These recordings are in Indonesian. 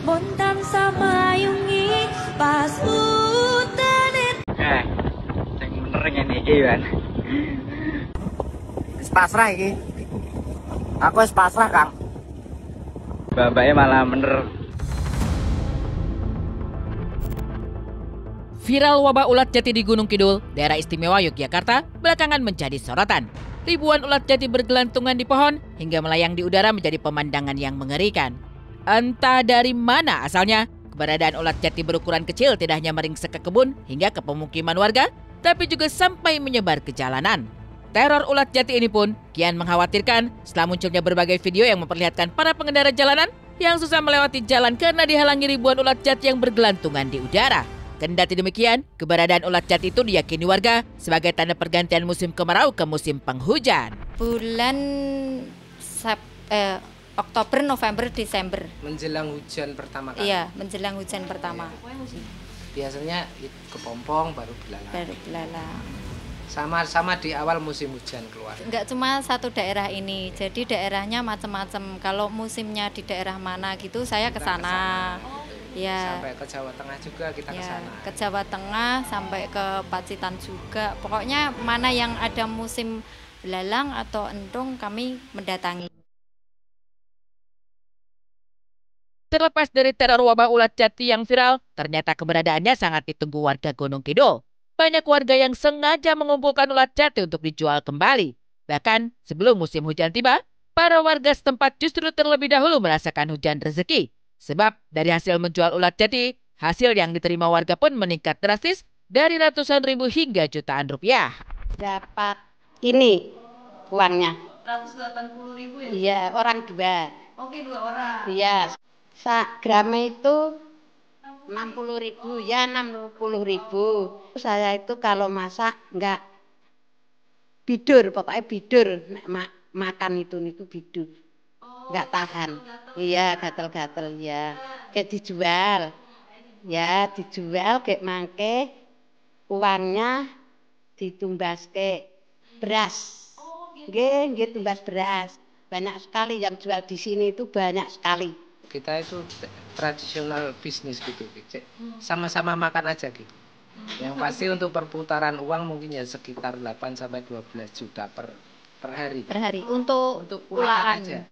Montan sama yungi pas utanet. Yang bener ngene iki, Wan. Wis pasrah iki. Aku wis pasrah, Kang. Bapaknya malah bener. Viral wabah ulat jati di Gunung Kidul, daerah istimewa Yogyakarta, belakangan menjadi sorotan. Ribuan ulat jati bergelantungan di pohon hingga melayang di udara menjadi pemandangan yang mengerikan. Entah dari mana asalnya, keberadaan ulat jati berukuran kecil tidak hanya meringsek ke kebun hingga ke pemukiman warga, tapi juga sampai menyebar ke jalanan. Teror ulat jati ini pun kian mengkhawatirkan setelah munculnya berbagai video yang memperlihatkan para pengendara jalanan yang susah melewati jalan karena dihalangi ribuan ulat jati yang bergelantungan di udara. Kendati demikian, keberadaan ulat jati itu diyakini warga sebagai tanda pergantian musim kemarau ke musim penghujan. Bulan Oktober, November, Desember. Menjelang hujan pertama kali. Iya, menjelang hujan pertama. Biasanya kepompong baru belalang. Baru belalang. Sama di awal musim hujan keluar. Enggak cuma satu daerah ini, jadi daerahnya macam-macam. Kalau musimnya di daerah mana gitu, saya ke sana. Ya. Sampai ke Jawa Tengah juga kita ke sana. Ke Jawa Tengah sampai ke Pacitan juga. Pokoknya mana yang ada musim belalang atau entung kami mendatangi. Terlepas dari teror wabah ulat jati yang viral, ternyata keberadaannya sangat ditunggu warga Gunung Kidul. Banyak warga yang sengaja mengumpulkan ulat jati untuk dijual kembali. Bahkan sebelum musim hujan tiba, para warga setempat justru terlebih dahulu merasakan hujan rezeki. Sebab dari hasil menjual ulat jati, hasil yang diterima warga pun meningkat drastis dari ratusan ribu hingga jutaan rupiah. Dapat ini uangnya. 180.000 ya? Iya, orang dua. Oke, 2 orang. Iya. Gramnya itu 60.000, ya 60.000. Saya itu kalau masak enggak bidur, pokoknya bidur. Makan itu bidur. Enggak tahan. Iya, gatel-gatel ya. Kayak dijual. Ya, dijual kayak mangke. Uangnya ditumbaske beras. Nggih, tumbas beras. Banyak sekali yang jual di sini itu banyak sekali. Kita itu tradisional bisnis gitu. Sama-sama makan aja gitu. Yang pasti untuk perputaran uang mungkin ya sekitar 8 sampai 12 juta per hari. Per hari untuk ulaan aja.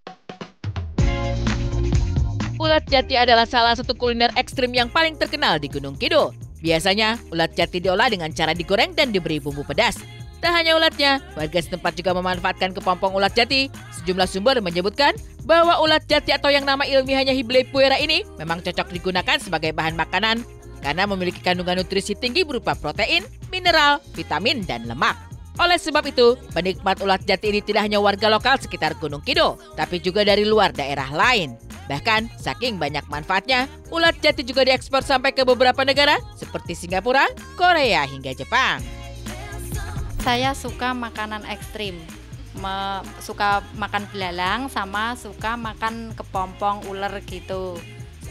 Ulat jati adalah salah satu kuliner ekstrim yang paling terkenal di Gunung Kidul. Biasanya, ulat jati diolah dengan cara digoreng dan diberi bumbu pedas. Tak hanya ulatnya, warga setempat juga memanfaatkan kepompong ulat jati. Sejumlah sumber menyebutkan bahwa ulat jati atau yang nama ilmiahnya Hibiscus puera ini memang cocok digunakan sebagai bahan makanan karena memiliki kandungan nutrisi tinggi berupa protein, mineral, vitamin, dan lemak. Oleh sebab itu, penikmat ulat jati ini tidak hanya warga lokal sekitar Gunung Kidul, tapi juga dari luar daerah lain. Bahkan, saking banyak manfaatnya, ulat jati juga diekspor sampai ke beberapa negara seperti Singapura, Korea, hingga Jepang. Saya suka makanan ekstrim. Suka makan belalang sama suka makan kepompong ular gitu.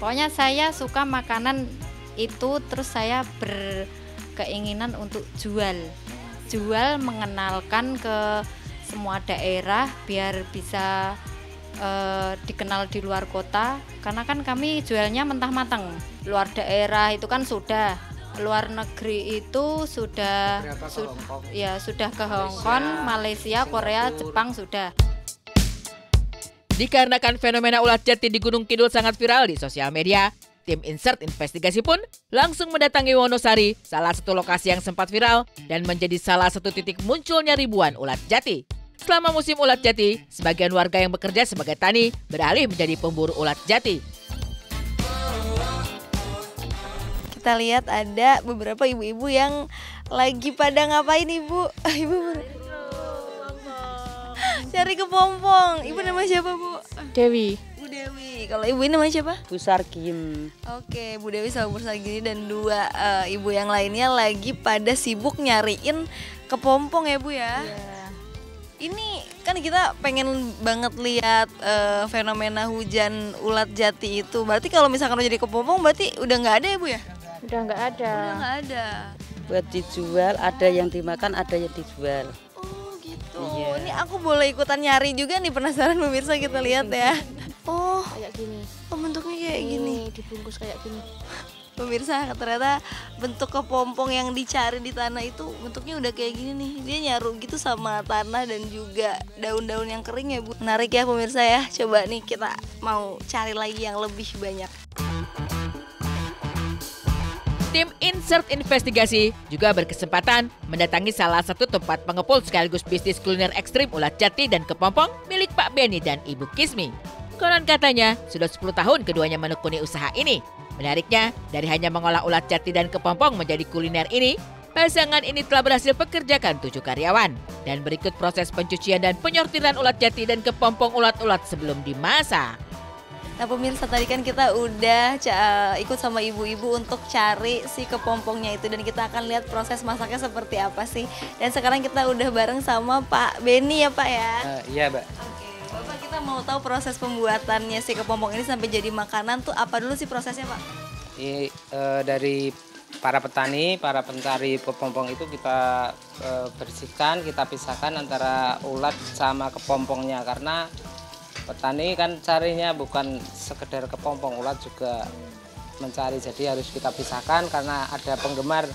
Pokoknya saya suka makanan itu, terus saya berkeinginan untuk jual mengenalkan ke semua daerah biar bisa dikenal di luar kota, karena kan kami jualnya mentah-matang. Luar daerah itu kan sudah, luar negeri itu sudah ke Hong Kong, Malaysia, Korea, Jepang sudah. Dikarenakan fenomena ulat jati di Gunung Kidul sangat viral di sosial media, tim Insert Investigasi pun langsung mendatangi Wonosari, salah satu lokasi yang sempat viral dan menjadi salah satu titik munculnya ribuan ulat jati. Selama musim ulat jati, sebagian warga yang bekerja sebagai tani beralih menjadi pemburu ulat jati. Kita lihat ada beberapa ibu-ibu yang lagi pada ngapain, Ibu? Ibu cari kepompong. Ibu nama siapa, Bu? Dewi. Bu Dewi. Kalau ibu ini nama siapa? Bu Sargim. Oke, Bu Dewi sama Bu Sargim dan dua ibu yang lainnya lagi pada sibuk nyariin kepompong ya, Bu ya? Iya. Ini kan kita pengen banget lihat fenomena hujan ulat jati itu. Berarti kalau misalkan udah jadi kepompong berarti udah nggak ada ya, Bu ya? Udah nggak ada. Udah nggak ada. Buat dijual, ada yang dimakan, ada yang dijual. Oh gitu. Iya. Ini aku boleh ikutan nyari juga nih, penasaran pemirsa, kita lihat ya. Oh, kayak gini. oh bentuknya kayak gini. Dibungkus kayak gini. Pemirsa, ternyata bentuk kepompong yang dicari di tanah itu bentuknya udah kayak gini nih. Dia nyaru gitu sama tanah dan juga daun-daun yang kering ya Bu. Menarik ya pemirsa ya. Coba nih kita mau cari lagi yang lebih banyak. Tim Insert Investigasi juga berkesempatan mendatangi salah satu tempat pengepul sekaligus bisnis kuliner ekstrim ulat jati dan kepompong milik Pak Benny dan Ibu Kismi. Konon katanya sudah 10 tahun keduanya menekuni usaha ini. Menariknya, dari hanya mengolah ulat jati dan kepompong menjadi kuliner ini, pasangan ini telah berhasil pekerjakan 7 karyawan. Dan berikut proses pencucian dan penyortiran ulat jati dan kepompong ulat-ulat sebelum dimasak. Nah pemirsa, tadi kan kita udah ikut sama ibu-ibu untuk cari si kepompongnya itu. Dan kita akan lihat proses masaknya seperti apa sih. Dan sekarang kita udah bareng sama Pak Benny ya Pak ya? Iya Mbak. Oke, Bapak, kita mau tahu proses pembuatannya si kepompong ini sampai jadi makanan tuh apa dulu sih prosesnya Pak? Dari para petani, para pencari kepompong itu kita bersihkan, kita pisahkan antara ulat sama kepompongnya. Karena petani kan carinya bukan sekedar kepompong, ulat juga mencari. Jadi harus kita pisahkan karena ada penggemar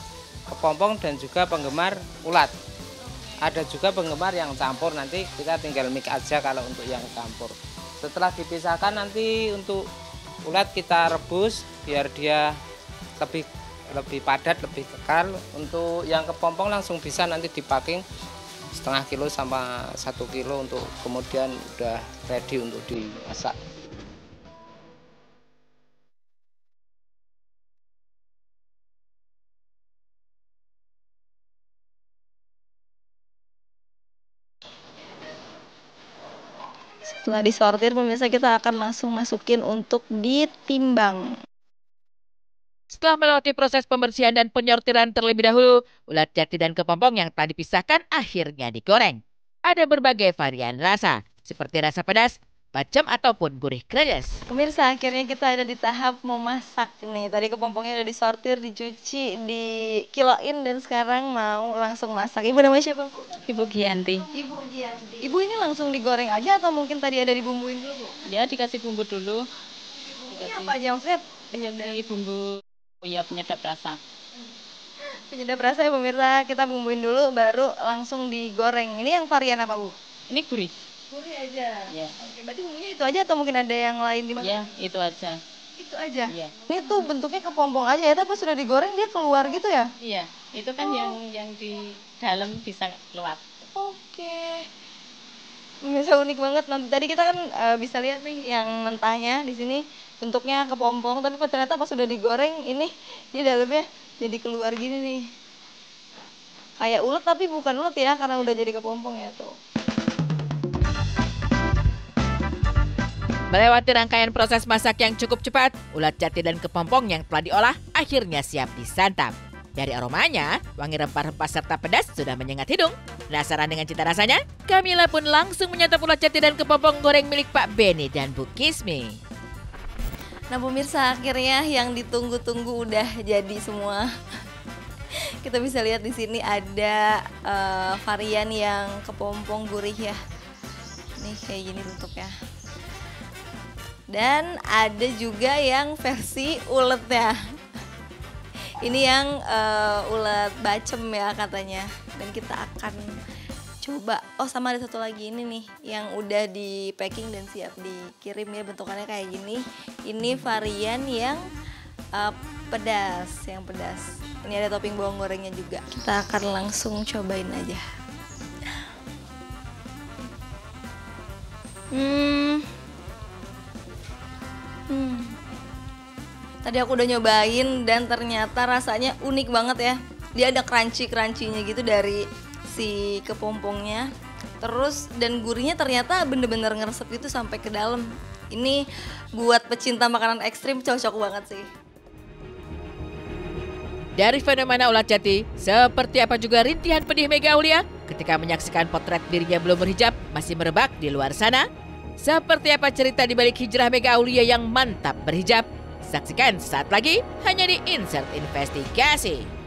kepompong dan juga penggemar ulat. Ada juga penggemar yang campur, nanti kita tinggal mix aja kalau untuk yang campur. Setelah dipisahkan nanti untuk ulat kita rebus biar dia lebih padat, lebih kekal. Untuk yang kepompong langsung bisa nanti dipacking setengah kilo sama 1 kilo untuk kemudian udah ready untuk dimasak. Setelah disortir pemirsa, kita akan langsung masukin untuk ditimbang. Setelah melewati proses pembersihan dan penyortiran terlebih dahulu, ulat jati dan kepompong yang telah dipisahkan akhirnya digoreng. Ada berbagai varian rasa, seperti rasa pedas, bacem ataupun gurih kredes. Pemirsa, akhirnya kita ada di tahap memasak nih. Tadi kepompongnya udah disortir, dicuci, dikiloin, dan sekarang mau langsung masak. Ibu namanya siapa Bu? Ibu Gianti. Ibu Gianti. Ibu ini langsung digoreng aja atau mungkin tadi ada dibumbuin dulu Bu? Ya dikasih bumbu dulu. Ini apa aja maksudnya? Dari bumbu ya penyedap rasa. Penyedap rasa ya pemirsa, kita bumbuin dulu baru langsung digoreng. Ini yang varian apa Bu? Ini gurih. Gurih aja. Ya. Oke, berarti bumbunya itu aja atau mungkin ada yang lain di mana? Ya, itu aja. Itu aja. Iya. Ini tuh bentuknya kepompong aja ya, tapi sudah digoreng dia keluar gitu ya? Iya, itu kan yang di dalam bisa keluar. Oke. Bisa unik banget. Nanti tadi kita kan bisa lihat nih yang mentahnya di sini bentuknya kepompong, tapi ternyata pas sudah digoreng ini di dalamnya jadi keluar gini nih. Kayak ulet tapi bukan ulet ya, karena udah jadi kepompong ya tuh. Melewati rangkaian proses masak yang cukup cepat, ulat jati dan kepompong yang telah diolah akhirnya siap disantap. Dari aromanya, wangi rempah-rempah serta pedas sudah menyengat hidung. Penasaran dengan cita rasanya? Kamila pun langsung menyantap ulat jati dan kepompong goreng milik Pak Benny dan Bu Kismi. Nah pemirsa, akhirnya yang ditunggu-tunggu udah jadi semua. Kita bisa lihat di sini ada varian yang kepompong gurih ya. Nih kayak gini bentuknya. Dan ada juga yang versi uletnya. Ini yang ulet bacem ya katanya. Dan kita akan coba. Oh sama ada satu lagi ini nih yang udah di packing dan siap dikirim ya, bentukannya kayak gini. Ini varian yang pedas, yang pedas. Ini ada topping bawang gorengnya juga. Kita akan langsung cobain aja. Tadi aku udah nyobain dan ternyata rasanya unik banget ya. Dia ada crunchy-crunchy-nya gitu dari si kepompongnya. Terus dan gurihnya ternyata bener-bener ngeresep gitu sampai ke dalam. Ini buat pecinta makanan ekstrim cocok banget sih. Dari fenomena ulat jati, seperti apa juga rintihan pedih Mega Aulia ketika menyaksikan potret dirinya belum berhijab masih merebak di luar sana? Seperti apa cerita di balik hijrah Mega Aulia yang mantap berhijab? Saksikan saat lagi hanya di Insert Investigasi.